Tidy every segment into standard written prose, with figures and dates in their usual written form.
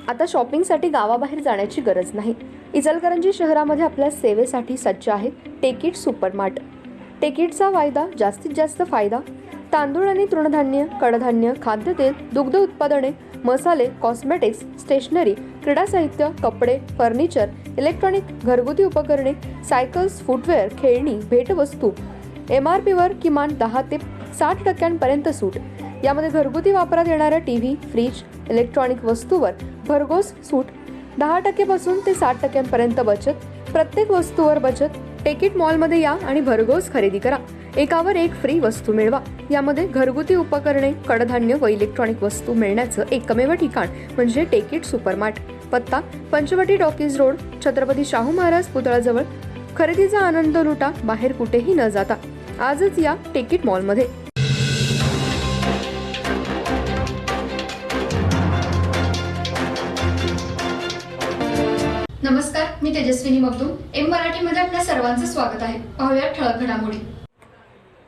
आता शॉपिंगसाठी गावाबाहेर जाण्याची गरज नाही। इचलकरंजी शहरामध्ये आपल्या सेवेसाठी सज्ज आहे टेकिट सुपरमार्ट। टेकिटचा वायदा जास्तीत जास्त फायदा। तांदूळ आणि तृणधान्य, कडधान्य, खाद्यतेल, दुग्ध उत्पादने, मसाले, कॉस्मेटिक्स, स्टेशनरी, क्रीडा साहित्य, कपडे, फर्निचर, इलेक्ट्रॉनिक, घरगुती उपकरणे, सायकल्स, फुटवेअर, खेळणी, भेटवस्तू, MRP वर किमान 10 ते 60% सूट। यामध्ये घरगुती वापरात येणाऱ्या टीव्ही, फ्रीज, इलेक्ट्रॉनिक वस्तूवर भरघोस सूट। 10% पासून ते 60% बचत। प्रत्येक वस्तूवर बचत। टेकिट मॉलमध्ये या आणि भरघोस खरेदी करा। एकावर एक फ्री वस्तू मिळवा। यामध्ये घरगुती उपकरणे, कडधान्य व इलेक्ट्रॉनिक वस्तू मिळण्याचं एकमेव ठिकाण म्हणजे टेकिट सुपरमार्ट। पत्ता पंचवटी टॉकीज रोड, छत्रपती शाहू महाराज पुतळ्याजवळ। खरेदीचा आनंद लुटा बाहेर कुठेही न जाता। आजच या टेकिट मॉलमध्ये। नमस्कार, मी तेजस्विनी मगदूम। एम मराठीमध्ये आपल्या सर्वांचं स्वागत आहे। पाहूया ठळक घडामोडी।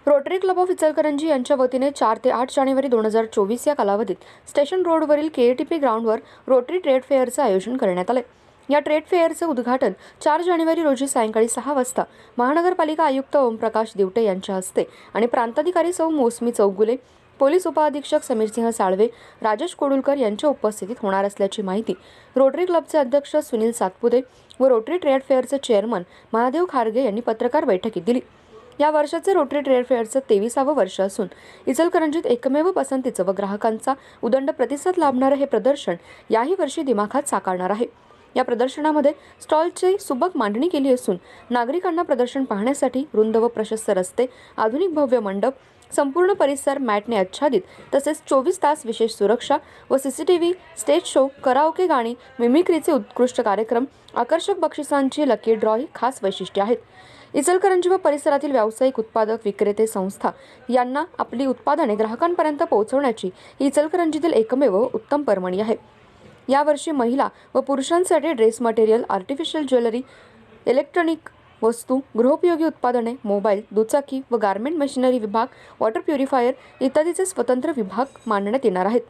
रोटरी क्लब ऑफ इचलकरंजी यांच्या वतीने 4 ते 8 जानेवारी 2024 या कालावधीत स्टेशन रोडवरील KATP ग्राउंडवर रोटरी ट्रेड फेअरचं आयोजन करण्यात आले। या ट्रेड फेअरचं उद्घाटन 4 जानेवारी रोजी सायंकाळी 6 वाजता महानगरपालिका आयुक्त ओमप्रकाश दिवटे यांच्या हस्ते आणि प्रांताधिकारी सौ मौसमी चौगुले, पोलीस उपअधीक्षक समीरसिंह साळवे, राजेश कोडुलकर यांच्या उपस्थितीत होणार असल्याची माहिती रोटरी क्लबचे अध्यक्ष सुनील सातपुते व रोटरी ट्रेड फेअरचे चेअरमन महादेव खारगे यांनी पत्रकार बैठकीत दिली। या वर्षाचे रोटरी ट्रेड फेअरचं 23वे वर्ष असून इचलकरंजीत एकमेव पसंतीचं व ग्राहकांचा उदंड प्रतिसाद लाभणारं हे प्रदर्शन याही वर्षी दिमाखात साकारणार आहे। या प्रदर्शनामध्ये स्टॉलची सुबक मांडणी केली असून नागरिकांना प्रदर्शन पाहण्यासाठी रुंद व प्रशस्त रस्ते, आधुनिक भव्य मंडप, संपूर्ण परिसर मॅटने आच्छादित तसेच 24 तास विशेष सुरक्षा व CCTV, स्टेज शो, कराओके गाणी, मिमिक्रीचे उत्कृष्ट कार्यक्रम, आकर्षक बक्षिसांची लकी ड्रॉ ही खास वैशिष्ट्ये आहेत। इचलकरंजी व परिसरातील व्यावसायिक उत्पादक, विक्रेते संस्था यांना आपली उत्पादने ग्राहकांपर्यंत पोहोचवण्याची ही इचलकरंजीतील एकमेव उत्तम पर्वणी आहे। यावर्षी महिला व पुरुषांसाठी dress material, artificial jewellery, electronic वस्तू, गृहोपयोगी उत्पादने, मोबाईल, दुचाकी व गारमेंट मशिनरी विभाग, वॉटर प्युरिफायर इत्यादीचे स्वतंत्र विभाग मांडण्यात येणार आहेत।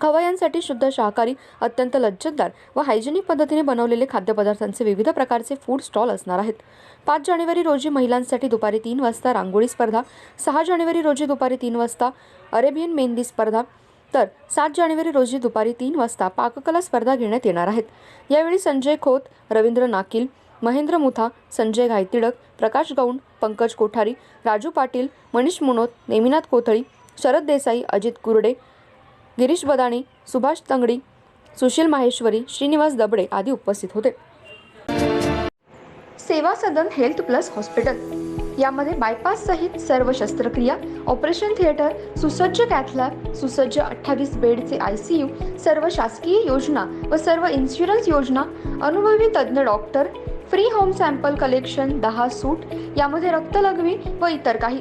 खवय्यांसाठी शुद्ध शाकाहारी, अत्यंत लज्जतदार व हायजेनिक पद्धतीने बनवलेले खाद्यपदार्थांचे विविध प्रकारचे फूड स्टॉल असणार आहेत। 5 जानेवारी रोजी महिलांसाठी दुपारी 3 वाजता रांगोळी स्पर्धा, 6 जानेवारी रोजी दुपारी 3 वाजता अरेबियन मेहंदी स्पर्धा, तर 7 जानेवारी रोजी दुपारी 3 वाजता पाककला स्पर्धा घेण्यात येणार आहेत। यावेळी संजय खोत, रवींद्र नाकील, महेंद्र मुथा, संजय घायतिडक, प्रकाश गौंड, पंकज कोठारी, राजू पाटील, मनीष मुनोत, नेमिनाथ कोथळी, शरद देसाई, अजित कुरडे, गिरीश बदाणी, सुभाष तंगडी, सुशील माहेश्वरी, श्रीनिवास दबडे आदी उपस्थित होते। सेवा सदन हेल्थ प्लस हॉस्पिटल यामध्ये बायपास सहित सर्व शस्त्रक्रिया, ऑपरेशन थिएटर, सुसज्ज कॅथ लॅब, सुसज्ज 28 बेडचे ICU, सर्व शासकीय योजना व सर्व इन्शुरन्स योजना, अनुभवी तज्ञ doctor, free home sample collection, 10 सूट, यामध्ये रक्तलघवी व इतर काही